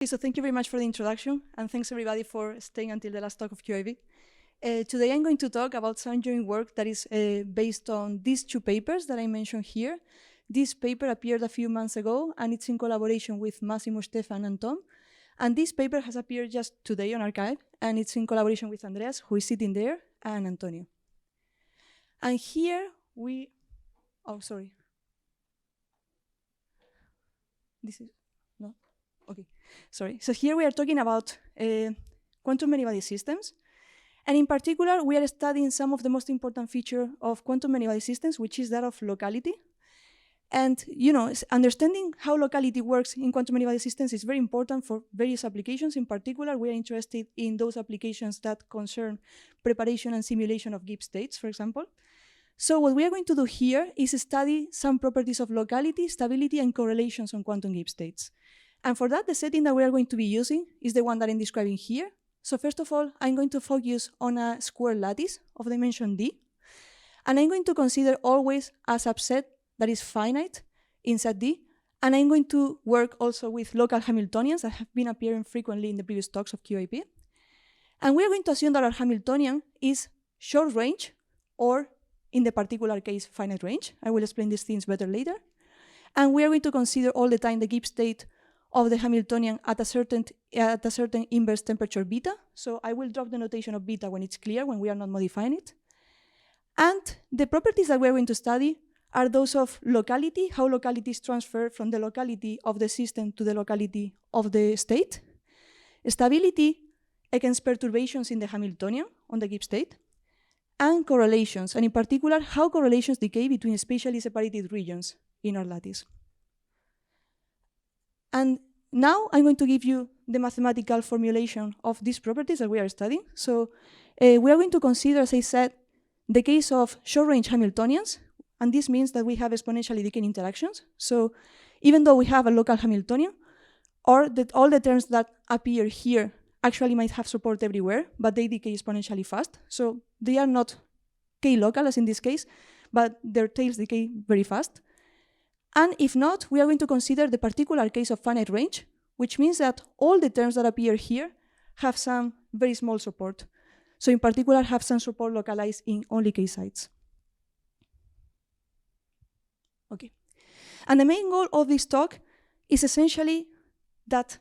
So thank you very much for the introduction, and thanks everybody for staying until the last talk of QIV. Today I'm going to talk about some engineering work that is based on these two papers that I mentioned here. This paper appeared a few months ago, and it's in collaboration with Massimo, Stefan, and Tom. And this paper has appeared just today on Archive, and it's in collaboration with Andreas, who is sitting there, and Antonio. And here we, this is, no? Okay, sorry. So here we are talking about quantum many-body systems. And in particular, we are studying some of the most important feature of quantum many-body systems, which is that of locality. And understanding how locality works in quantum many-body systems is very important for various applications. In particular, we are interested in those applications that concern preparation and simulation of Gibbs states, for example. So what we are going to do here is study some properties of locality, stability, and correlations on quantum Gibbs states. And for that, the setting that we are going to be using is the one that I'm describing here. So first of all, I'm going to focus on a square lattice of dimension d. And I'm going to consider always a subset that is finite inside D. And I'm going to work also with local Hamiltonians that have been appearing frequently in the previous talks of QIP. And we are going to assume that our Hamiltonian is short range, or in the particular case, finite range. I will explain these things better later. And we are going to consider all the time the Gibbs state of the Hamiltonian at a certain inverse temperature beta. So I will drop the notation of beta when it's clear, when we are not modifying it. And the properties that we're going to study are those of locality, how locality is transferred from the locality of the system to the locality of the state, stability against perturbations in the Hamiltonian on the Gibbs state, and correlations, and in particular, how correlations decay between spatially separated regions in our lattice. And now I'm going to give you the mathematical formulation of these properties that we are studying. So we are going to consider, as I said, the case of short-range Hamiltonians, and this means that we have exponentially decaying interactions. So even though we have a local Hamiltonian, or that all the terms that appear here actually might have support everywhere, but they decay exponentially fast. So they are not k-local, as in this case, but their tails decay very fast. And if not, we are going to consider the particular case of finite range, which means that all the terms that appear here have some very small support. So in particular, have some support localized in only k sites. Okay. And the main goal of this talk is essentially that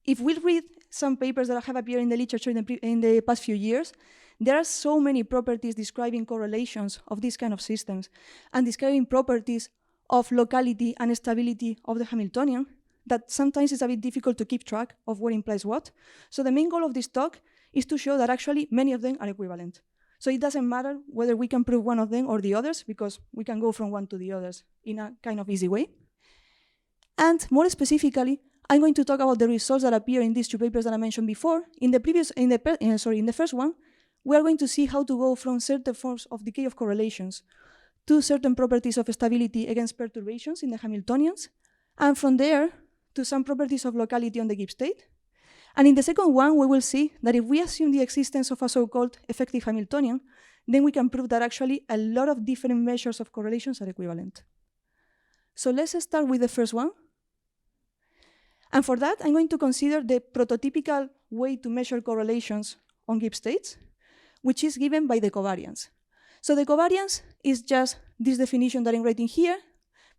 if we read some papers that have appeared in the literature in the past few years, there are so many properties describing correlations of these kind of systems and describing properties of locality and stability of the Hamiltonian that sometimes it's a bit difficult to keep track of what implies what. So the main goal of this talk is to show that actually many of them are equivalent. So it doesn't matter whether we can prove one of them or the others, because we can go from one to the others in a kind of easy way. And more specifically, I'm going to talk about the results that appear in these two papers that I mentioned before. In the first one, we are going to see how to go from certain forms of decay of correlations to certain properties of stability against perturbations in the Hamiltonians, and from there to some properties of locality on the Gibbs state. And in the second one, we will see that if we assume the existence of a so-called effective Hamiltonian, then we can prove that actually a lot of different measures of correlations are equivalent. So let's start with the first one. And for that, I'm going to consider the prototypical way to measure correlations on Gibbs states, which is given by the covariance. So the covariance is just this definition that I'm writing here.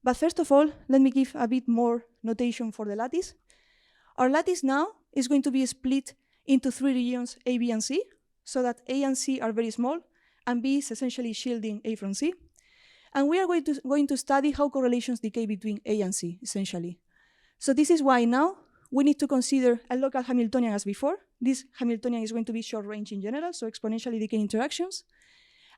But first of all, let me give a bit more notation for the lattice. Our lattice now is going to be split into three regions, A, B, and C, so that A and C are very small, and B is essentially shielding A from C. And we are going to study how correlations decay between A and C, essentially. So this is why now we need to consider a local Hamiltonian as before. This Hamiltonian is going to be short range in general, so exponentially decaying interactions.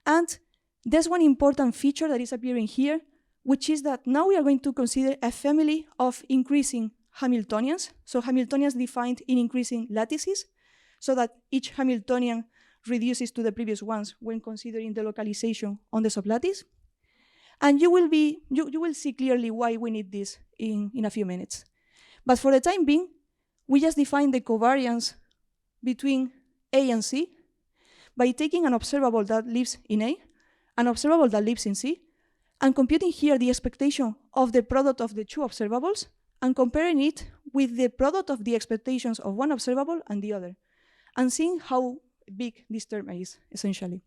And there's one important feature that is appearing here, which is that now we are going to consider a family of increasing Hamiltonians. So Hamiltonians defined in increasing lattices, so that each Hamiltonian reduces to the previous ones when considering the localization on the sublattice. And you will see clearly why we need this in a few minutes. But for the time being, we just define the covariance between A and C by taking an observable that lives in A, an observable that lives in C, and computing here the expectation of the product of the two observables, and comparing it with the product of the expectations of one observable and the other, and seeing how big this term is, essentially.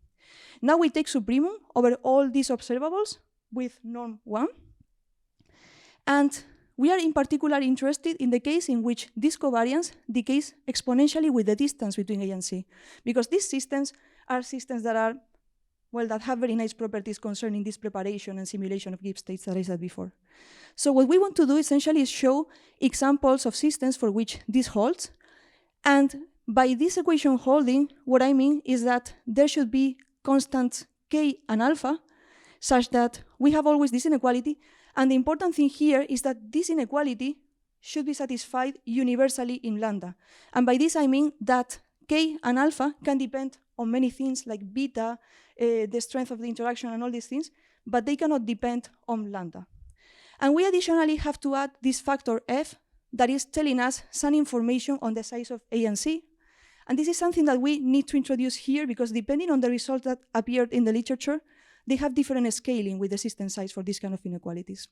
Now we take supremum over all these observables with norm 1, and we are in particular interested in the case in which this covariance decays exponentially with the distance between A and C, because these systems are systems that are, well, that have very nice properties concerning this preparation and simulation of Gibbs states that I said before. So what we want to do essentially is show examples of systems for which this holds. And by this equation holding, what I mean is that there should be constants k and alpha, such that we have always this inequality. And the important thing here is that this inequality should be satisfied universally in lambda. And by this I mean that k and alpha can depend on many things like beta, the strength of the interaction and all these things, but they cannot depend on lambda. And we additionally have to add this factor f that is telling us some information on the size of A and C. And this is something that we need to introduce here because depending on the results that appeared in the literature, they have different scaling with the system size for these kind of inequalities.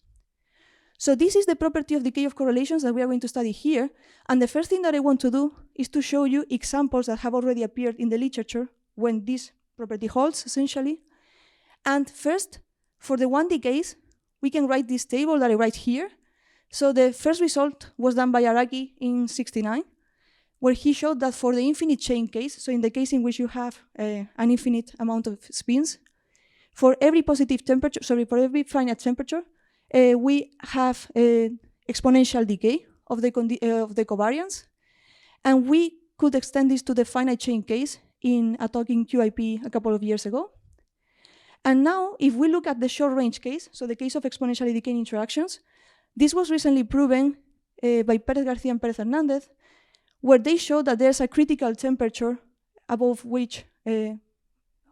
So this is the property of decay of correlations that we are going to study here. And the first thing that I want to do is to show you examples that have already appeared in the literature when this property holds, essentially. And first, for the 1D case, we can write this table that I write here. So the first result was done by Araki in '69, where he showed that for the infinite chain case, so in the case in which you have an infinite amount of spins, for every positive temperature, for every finite temperature, we have exponential decay of the covariance. And we could extend this to the finite chain case in a talk in QIP a couple of years ago. And now, if we look at the short range case, so the case of exponentially decaying interactions, this was recently proven by Pérez García and Pérez Hernández, where they showed that there's a critical temperature above which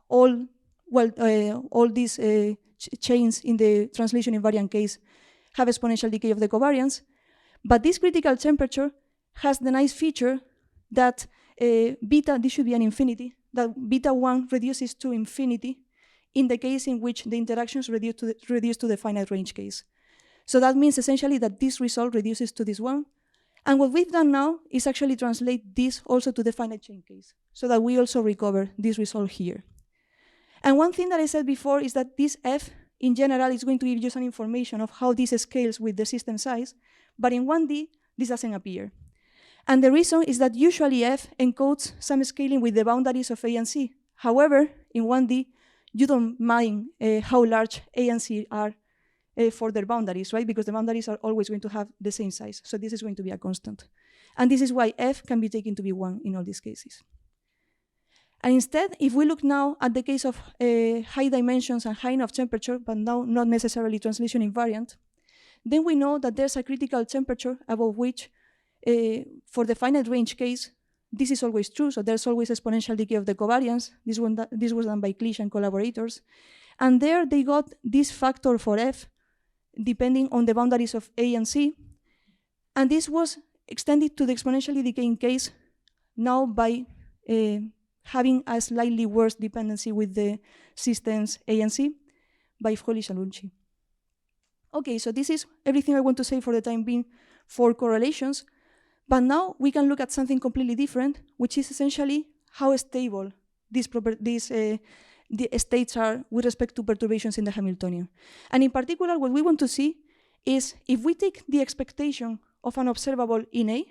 all these chains in the translation invariant case have exponential decay of the covariance. But this critical temperature has the nice feature that beta, this should be an infinity, that beta 1 reduces to infinity in the case in which the interactions reduce to the finite range case. So that means essentially that this result reduces to this one. And what we've done now is actually translate this also to the finite chain case, so that we also recover this result here. And one thing that I said before is that this f, in general, is going to give you some information of how this scales with the system size, but in 1D, this doesn't appear. And the reason is that usually f encodes some scaling with the boundaries of A and C. However, in 1D, you don't mind how large A and C are for their boundaries, right? Because the boundaries are always going to have the same size. So this is going to be a constant. And this is why f can be taken to be 1 in all these cases. And instead, if we look now at the case of high dimensions and high enough temperature, but now not necessarily translation invariant, then we know that there's a critical temperature above which, for the finite range case, this is always true. So there's always exponential decay of the covariance. This was done by Clich and collaborators. And there they got this factor for f, depending on the boundaries of A and C. And this was extended to the exponentially decaying case now by having a slightly worse dependency with the systems A and C by Fröhlich and Ulci. Okay, so this is everything I want to say for the time being for correlations. But now we can look at something completely different, which is essentially how stable the states are with respect to perturbations in the Hamiltonian. And in particular, what we want to see is if we take the expectation of an observable in A,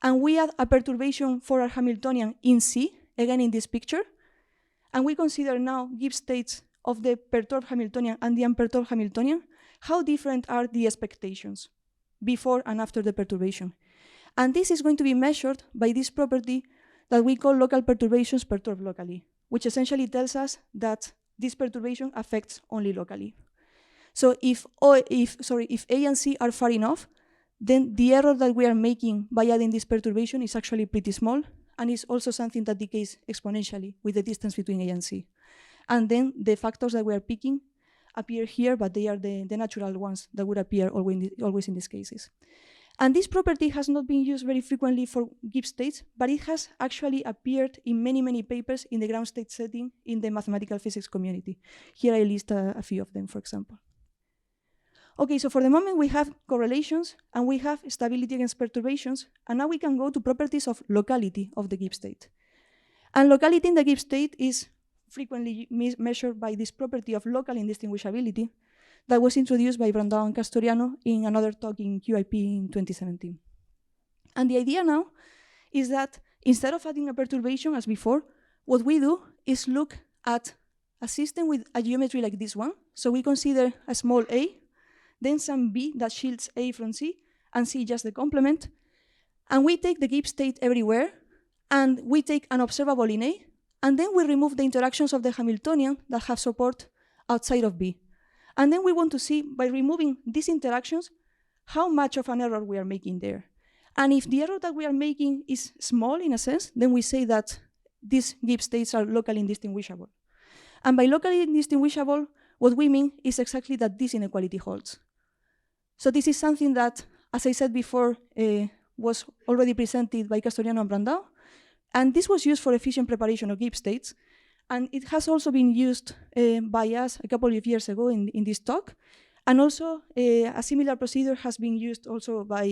and we add a perturbation for our Hamiltonian in C, again in this picture, and we consider now Gibbs states of the perturbed Hamiltonian and the unperturbed Hamiltonian, how different are the expectations before and after the perturbation? And this is going to be measured by this property that we call local perturbations perturbed locally, which essentially tells us that this perturbation affects only locally. So if A and C are far enough, then the error that we are making by adding this perturbation is actually pretty small, and is also something that decays exponentially with the distance between A and C. And then the factors that we are picking appear here, but they are the natural ones that would appear always in these cases. And this property has not been used very frequently for Gibbs states, but it has actually appeared in many, many papers in the ground state setting in the mathematical physics community. Here I list a few of them, for example. Okay, so for the moment we have correlations and we have stability against perturbations, and now we can go to properties of locality of the Gibbs state. And locality in the Gibbs state is frequently measured by this property of local indistinguishability that was introduced by Brandao and Castoriano in another talk in QIP in 2017. And the idea now is that instead of adding a perturbation as before, what we do is look at a system with a geometry like this one. So we consider a small a, then some b that shields a from c, and c just the complement. And we take the Gibbs state everywhere, and we take an observable in A, and then we remove the interactions of the Hamiltonian that have support outside of B. And then we want to see, by removing these interactions, how much of an error we are making there. And if the error that we are making is small, in a sense, then we say that these Gibbs states are locally indistinguishable. And by locally indistinguishable, what we mean is exactly that this inequality holds. So this is something that, as I said before, was already presented by Castoriano and Brandao. And this was used for efficient preparation of Gibbs states. And it has also been used by us a couple of years ago in this talk. And also, a similar procedure has been used also by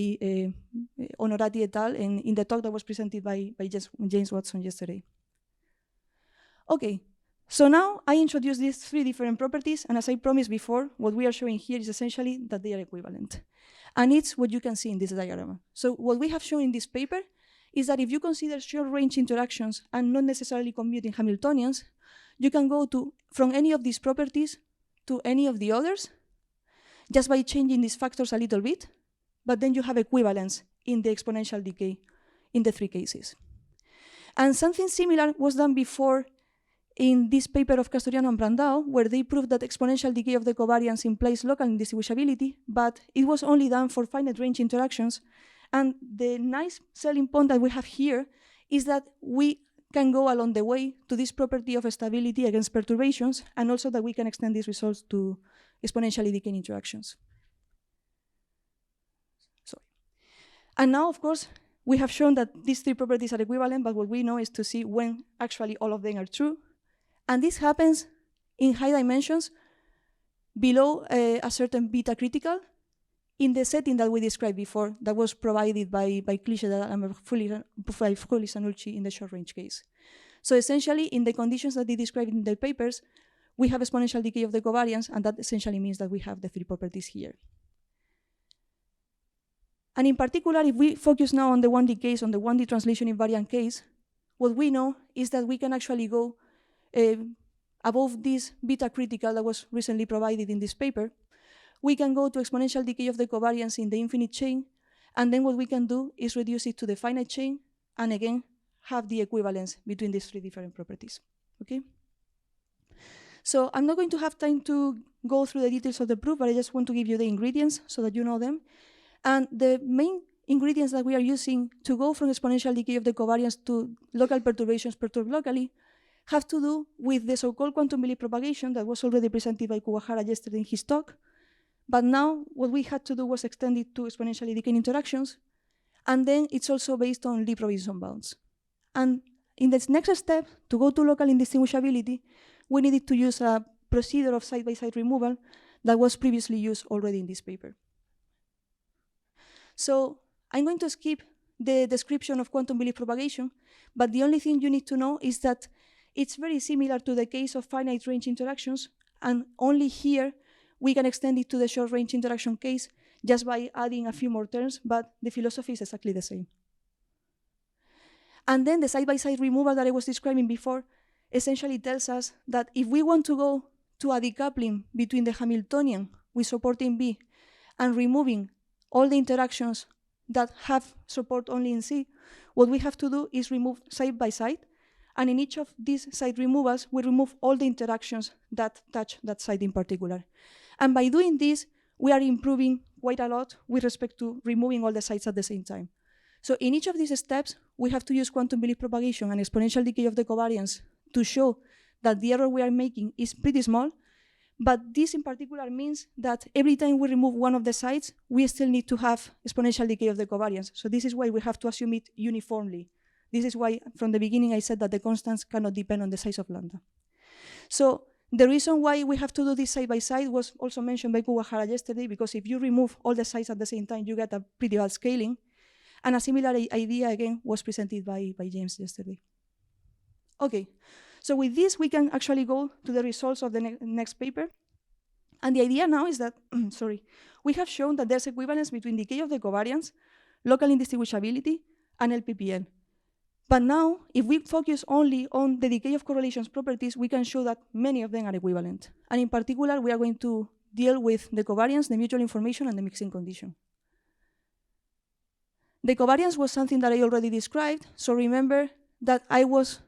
Onorati et al. In the talk that was presented by James Watson yesterday. Okay, so now I introduced these three different properties. And as I promised before, what we are showing here is essentially that they are equivalent. And it's what you can see in this diagram. So what we have shown in this paper is that if you consider short-range interactions and not necessarily commuting Hamiltonians, you can go from any of these properties to any of the others just by changing these factors a little bit, but then you have equivalence in the exponential decay in the three cases. And something similar was done before in this paper of Castoriano and Brandao, where they proved that exponential decay of the covariance implies local indistinguishability, but it was only done for finite range interactions. And the nice selling point that we have here is that we can go along the way to this property of stability against perturbations, and also that we can extend these results to exponentially decaying interactions. Sorry. And now, of course, we have shown that these three properties are equivalent, but what we know is to see when actually all of them are true. And this happens in high dimensions below a certain beta critical in the setting that we described before that was provided by Cliche and Froulis-Anulci in the short-range case. So essentially, in the conditions that they described in their papers, we have exponential decay of the covariance, and that essentially means that we have the three properties here. And in particular, if we focus now on the 1D case, on the 1D translation invariant case, what we know is that we can actually go above this beta critical that was recently provided in this paper. We can go to exponential decay of the covariance in the infinite chain, and then what we can do is reduce it to the finite chain, and again, have the equivalence between these three different properties, okay? So I'm not going to have time to go through the details of the proof, but I just want to give you the ingredients so that you know them. And the main ingredients that we are using to go from exponential decay of the covariance to local perturbations perturbed locally have to do with the so-called quantum Billy propagation that was already presented by Kuwahara yesterday in his talk. But now what we had to do was extend it to exponentially decaying interactions. And then it's also based on Lieb Robinson bounds. And in this next step, to go to local indistinguishability, we needed to use a procedure of side-by-side removal that was previously used already in this paper. So I'm going to skip the description of quantum Billy propagation, but the only thing you need to know is that it's very similar to the case of finite range interactions, and only here we can extend it to the short range interaction case just by adding a few more terms, but the philosophy is exactly the same. And then the side-by-side removal that I was describing before essentially tells us that if we want to go to a decoupling between the Hamiltonian with support in B and removing all the interactions that have support only in C, what we have to do is remove side by side. And in each of these side removals, we remove all the interactions that touch that side in particular. And by doing this, we are improving quite a lot with respect to removing all the sides at the same time. So in each of these steps, we have to use quantum Billy propagation and exponential decay of the covariance to show that the error we are making is pretty small. But this in particular means that every time we remove one of the sides, we still need to have exponential decay of the covariance. So this is why we have to assume it uniformly. This is why from the beginning I said that the constants cannot depend on the size of lambda. So The reason why we have to do this side by side was also mentioned by Kuwahara yesterday, because if you remove all the sides at the same time, you get a pretty bad scaling. And a similar idea, again, was presented by James yesterday. Okay, so with this, we can actually go to the results of the next paper. And the idea now is that, sorry, we have shown that there's equivalence between decay of the covariance, local indistinguishability, and LPPN. But now, if we focus only on the decay of correlations properties, we can show that many of them are equivalent. And in particular, we are going to deal with the covariance, the mutual information, and the mixing condition. The covariance was something that I already described. So remember that I was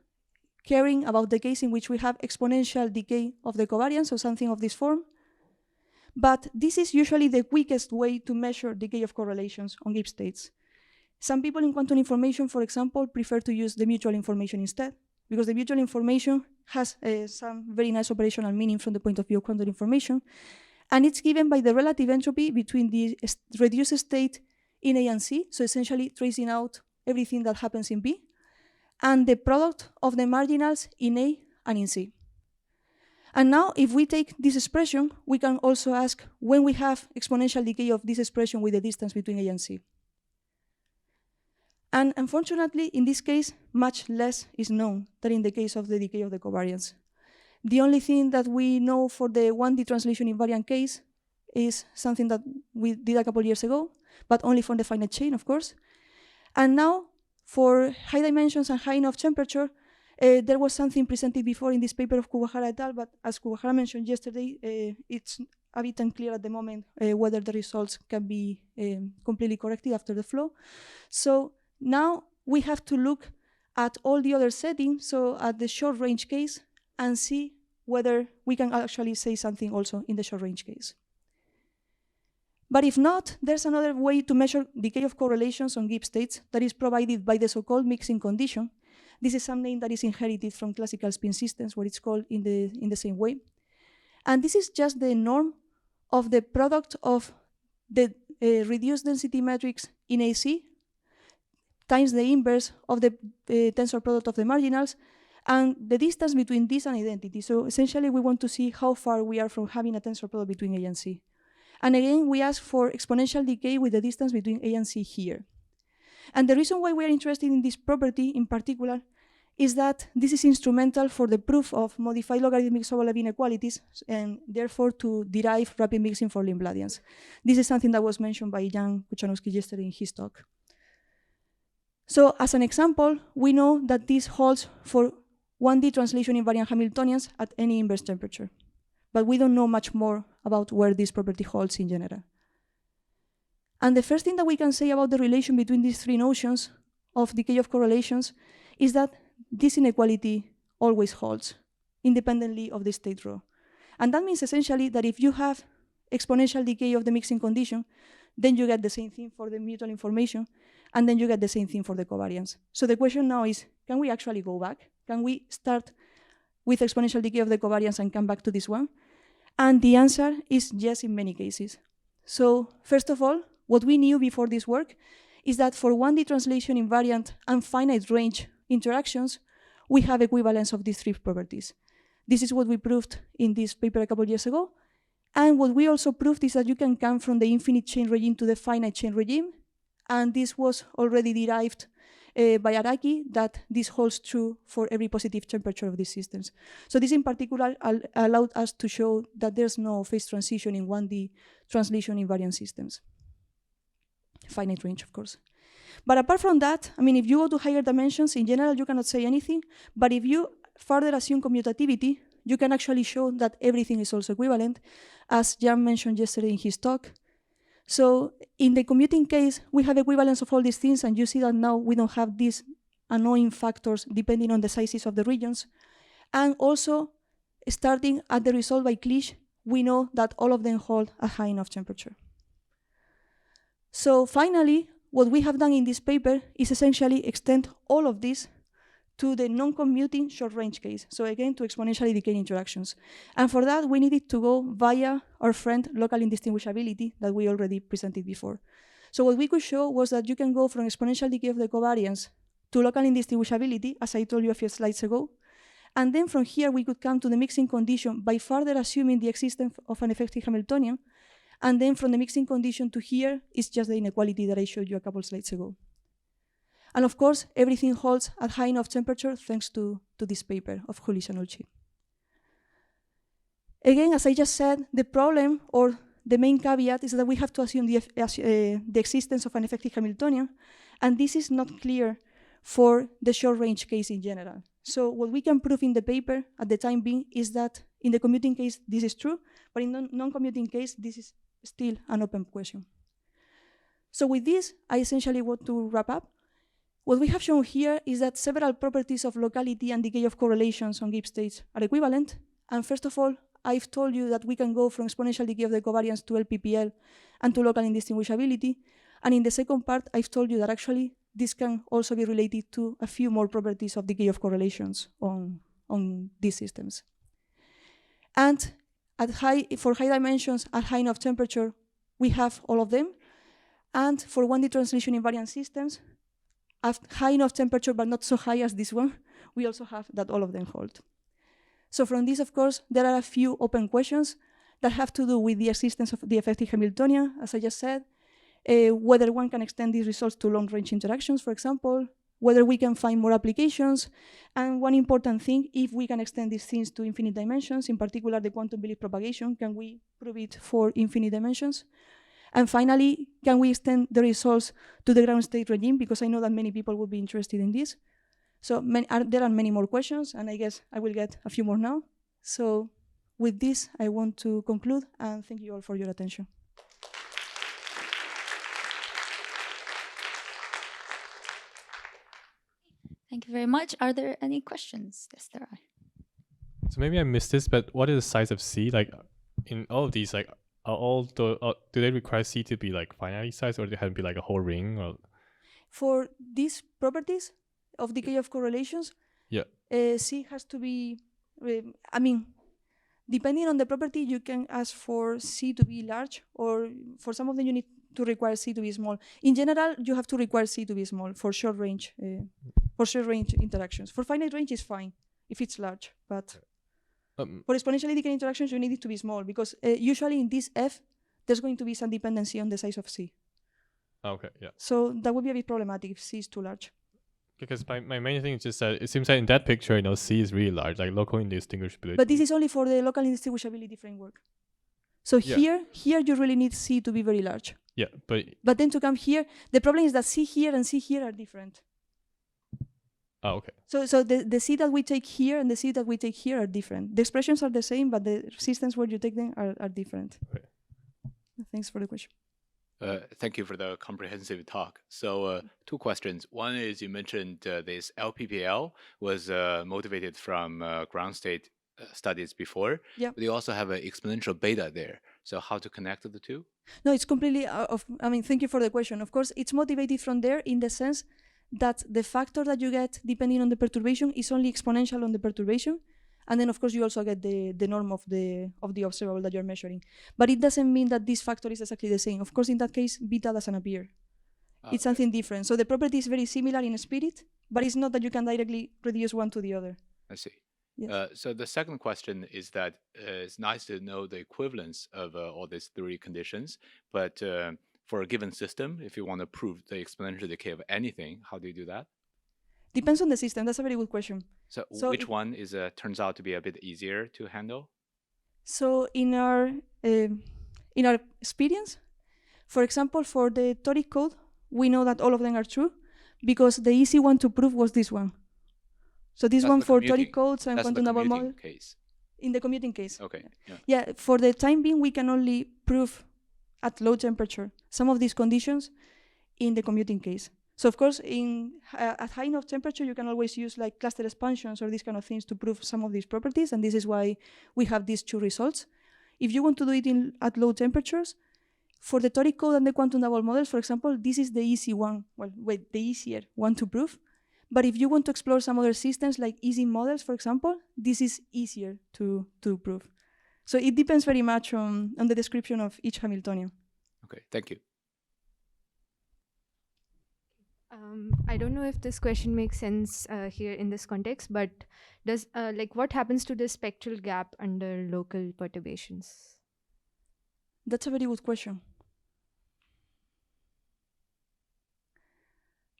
caring about the case in which we have exponential decay of the covariance, or something of this form. But this is usually the quickest way to measure decay of correlations on Gibbs states. Some people in quantum information, for example, prefer to use the mutual information instead, because the mutual information has some very nice operational meaning from the point of view of quantum information. And it's given by the relative entropy between the reduced state in A and C, so essentially tracing out everything that happens in B, and the product of the marginals in A and in C. And now, if we take this expression, we can also ask when we have exponential decay of this expression with the distance between A and C. And unfortunately, in this case, much less is known than in the case of the decay of the covariance. The only thing that we know for the 1D translation invariant case is something that we did a couple years ago, but only for the finite chain, of course. And now, for high dimensions and high enough temperature, there was something presented before in this paper of Kuwahara et al., but as Kuwahara mentioned yesterday, it's a bit unclear at the moment whether the results can be completely corrected after the flow. So now we have to look at all the other settings, so at the short range case, and see whether we can actually say something also in the short range case. But if not, there's another way to measure decay of correlations on Gibbs states that is provided by the so-called mixing condition. This is some name that is inherited from classical spin systems, where it's called in the same way. And this is just the norm of the product of the reduced density matrix in AC times the inverse of the tensor product of the marginals, and the distance between this and identity. So essentially, we want to see how far we are from having a tensor product between A and C. And again, we ask for exponential decay with the distance between A and C here. And the reason why we are interested in this property in particular is that this is instrumental for the proof of modified logarithmic Sobolev inequalities, and therefore to derive rapid mixing for Lindbladians. This is something that was mentioned by Jan Kuchanowski yesterday in his talk. So as an example, we know that this holds for 1D translation invariant Hamiltonians at any inverse temperature. But we don't know much more about where this property holds in general. And the first thing that we can say about the relation between these three notions of decay of correlations is that this inequality always holds, independently of the state rho. And that means essentially that if you have exponential decay of the mixing condition, then you get the same thing for the mutual information, and then you get the same thing for the covariance. So the question now is, can we actually go back? Can we start with exponential decay of the covariance and come back to this one? And the answer is yes in many cases. So first of all, what we knew before this work is that for 1D translation invariant and finite range interactions, we have equivalence of these three properties. This is what we proved in this paper a couple of years ago. And what we also proved is that you can come from the infinite chain regime to the finite chain regime. And this was already derived by Araki, that this holds true for every positive temperature of these systems. So this in particular allowed us to show that there's no phase transition in 1D translation invariant systems. Finite range, of course. But apart from that, I mean, if you go to higher dimensions, in general, you cannot say anything. But if you further assume commutativity, you can actually show that everything is also equivalent, as Jan mentioned yesterday in his talk. So in the commuting case, we have equivalence of all these things, and you see that now we don't have these annoying factors depending on the sizes of the regions. And also, starting at the result by Clich, we know that all of them hold a high enough temperature. So finally, what we have done in this paper is essentially extend all of this to the non-commuting short-range case. So again, to exponentially decaying interactions. And for that, we needed to go via our friend local indistinguishability that we already presented before. So what we could show was that you can go from exponential decay of the covariance to local indistinguishability, as I told you a few slides ago. And then from here, we could come to the mixing condition by further assuming the existence of an effective Hamiltonian. And then from the mixing condition to here is just the inequality that I showed you a couple slides ago. And of course, everything holds at high enough temperature thanks to this paper of Hulish and Ulchi. Again, as I just said, the problem or the main caveat is that we have to assume the existence of an effective Hamiltonian, and this is not clear for the short-range case in general. So what we can prove in the paper at the time being is that in the commuting case, this is true, but in the non-commuting case, this is still an open question. So with this, I essentially want to wrap up. What we have shown here is that several properties of locality and decay of correlations on Gibbs states are equivalent. And first of all, I've told you that we can go from exponential decay of the covariance to LPPL and to local indistinguishability. And in the second part, I've told you that actually this can also be related to a few more properties of decay of correlations on these systems. And for high dimensions at high enough temperature, we have all of them. And for 1D translation invariant systems, at high enough temperature, but not so high as this one, we also have that all of them hold. So from this, of course, there are a few open questions that have to do with the existence of the effective Hamiltonian, as I just said, whether one can extend these results to long-range interactions, for example, whether we can find more applications, and one important thing, if we can extend these things to infinite dimensions, in particular the quantum belief propagation, can we prove it for infinite dimensions? And finally, can we extend the results to the ground state regime? Because I know that many people would be interested in this. So there are many more questions, and I guess I will get a few more now. So with this, I want to conclude, and thank you all for your attention. Thank you very much. Are there any questions? Yes, there are. So maybe I missed this, but what is the size of C? Like in all of these, like do they require C to be like finitely sized, or do they have to be like a whole ring? Or for these properties of decay of correlations, C has to be, I mean, depending on the property, you can ask for C to be large, or for some of them you need to require C to be small. In general, you have to require C to be small for short range interactions. For finite range, it's fine if it's large, but for exponentially decaying interactions, you need it to be small, because usually in this F, there's going to be some dependency on the size of C. Okay, yeah. So that would be a bit problematic if C is too large. Because my main thing is just that it seems like in that picture, C is really large, like local indistinguishability. But this is only for the local indistinguishability framework. So here you really need C to be very large. Yeah, but then to come here, the problem is that C here and C here are different. Oh, okay. So the C that we take here and the C that we take here are different. The expressions are the same, but the systems where you take them are different. Okay. Thanks for the question. Thank you for the comprehensive talk. So 2 questions. One is you mentioned this LPPL was motivated from ground state studies before. Yeah. But you also have an exponential beta there. So how to connect the two? No, it's completely thank you for the question. Of course, it's motivated from there in the sense that the factor that you get depending on the perturbation is only exponential on the perturbation. And then, of course, you also get the norm of the observable that you're measuring. But it doesn't mean that this factor is exactly the same. Of course, in that case, beta doesn't appear. It's something different. So the property is very similar in spirit, but it's not that you can directly reduce one to the other. I see. Yes. So the second question is that it's nice to know the equivalence of all these 3 conditions. But for a given system, if you want to prove the exponential decay of anything, how do you do that? Depends on the system. That's a very good question. So which one turns out to be a bit easier to handle? So in our experience, for example, for the toric code, we know that all of them are true because the easy one to prove was this one. So this one for toric codes and quantum double model. Case. In the commuting case. Okay. Yeah, for the time being, we can only prove at low temperature some of these conditions in the commuting case. So of course, at high enough temperature, you can always use like cluster expansions or these kind of things to prove some of these properties, and this is why we have these 2 results. If you want to do it at low temperatures, for the toric code and the quantum double models, for example, this is the easy one. Well, wait, the easier one to prove. But if you want to explore some other systems like easy models, for example, this is easier to prove. So it depends very much on the description of each Hamiltonian. Okay, thank you. I don't know if this question makes sense here in this context, but does what happens to the spectral gap under local perturbations? That's a very good question.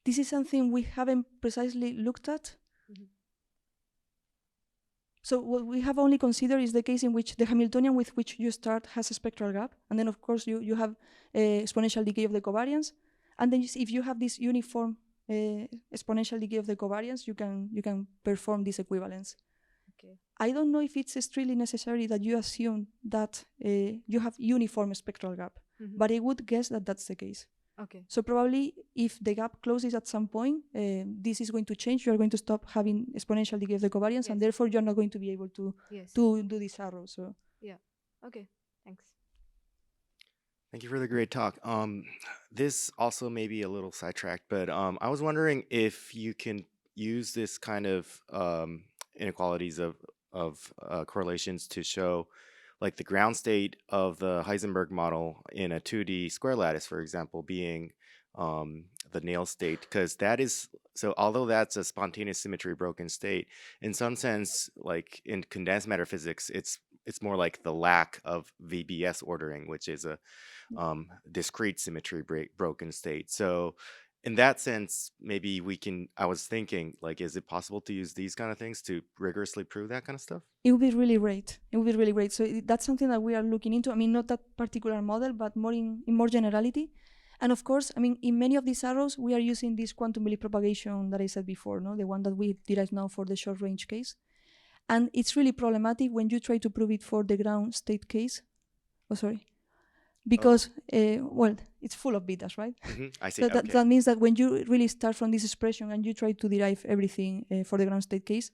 This is something we haven't precisely looked at. Mhm. So what we have only considered is the case in which the Hamiltonian with which you start has a spectral gap. And then, of course, you have exponential decay of the covariance. And then if you have this uniform exponential decay of the covariance, you can perform this equivalence. Okay. I don't know if it's strictly necessary that you assume that you have uniform spectral gap, Mhm. but I would guess that that's the case. Okay. So probably if the gap closes at some point, this is going to change. You're going to stop having exponential decay of the covariance, and Yes. therefore you're not going to be able to Yes. do this arrow. So Okay. Thanks. Thank you for the great talk. This also may be a little sidetracked, but I was wondering if you can use this kind of inequalities of correlations to show like the ground state of the Heisenberg model in a 2D square lattice, for example, being the nail state, because that is so. Although that's a spontaneous symmetry broken state, in some sense, like in condensed matter physics, it's more like the lack of VBS ordering, which is a discrete symmetry broken state. So in that sense, maybe we can, I was thinking, like, is it possible to use these kind of things to rigorously prove that kind of stuff? it would be really great. It would be really great. So that's something that we are looking into. I mean, not that particular model, but more in more generality. And of course, I mean, in many of these arrows, we are using this quantum Billy propagation that I said before, no, the one that we derive now for the short range case. And it's really problematic when you try to prove it for the ground state case. Oh, sorry. Because, well, it's full of betas, right? I see. So Okay. that means that when you really start from this expression and you try to derive everything for the ground state case,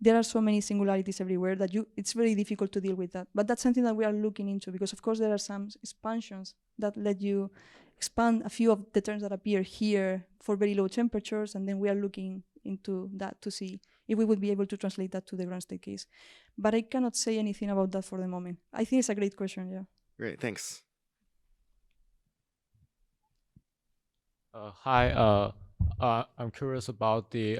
there are so many singularities everywhere that it's very difficult to deal with that. But that's something that we are looking into, because of course there are some expansions that let you expand a few of the terms that appear here for very low temperatures, and then we are looking into that to see if we would be able to translate that to the ground state case. But I cannot say anything about that for the moment. I think it's a great question, yeah. Great, thanks. Hi, I'm curious about the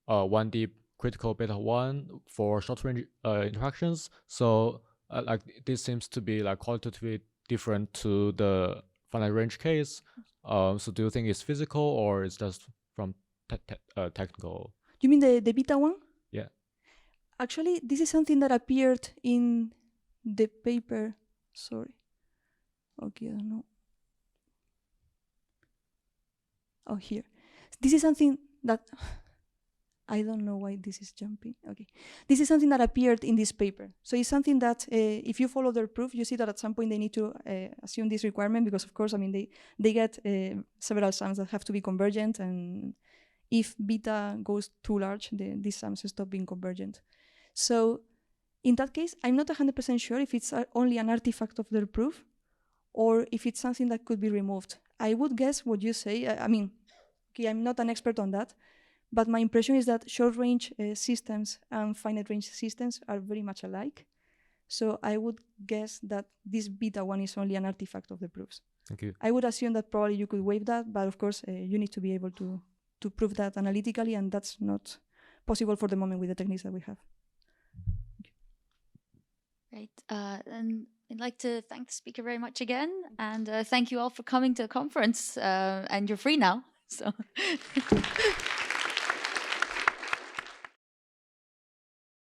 1D critical beta 1 for short range interactions. So like this seems to be like qualitatively different to the finite range case. So do you think it's physical or it's just from technical? You mean the beta one? Yeah. Actually, this is something that appeared in the paper. Sorry. Okay, I don't know. Oh, here. This is something that I don't know why this is jumping. Okay. This is something that appeared in this paper. So it's something that if you follow their proof, you see that at some point they need to assume this requirement because, of course, I mean, they get several sums that have to be convergent. And if beta goes too large, these sums stop being convergent. So in that case, I'm not 100% sure if it's only an artifact of their proof or if it's something that could be removed. I would guess what you say. I mean, okay, I'm not an expert on that, but my impression is that short-range systems and finite-range systems are very much alike. So I would guess that this beta one is only an artifact of the proofs. Thank you. I would assume that probably you could waive that, but of course you need to be able to prove that analytically, and that's not possible for the moment with the techniques that we have. Great. And I'd like to thank the speaker very much again, and thank you all for coming to the conference. And you're free now, so.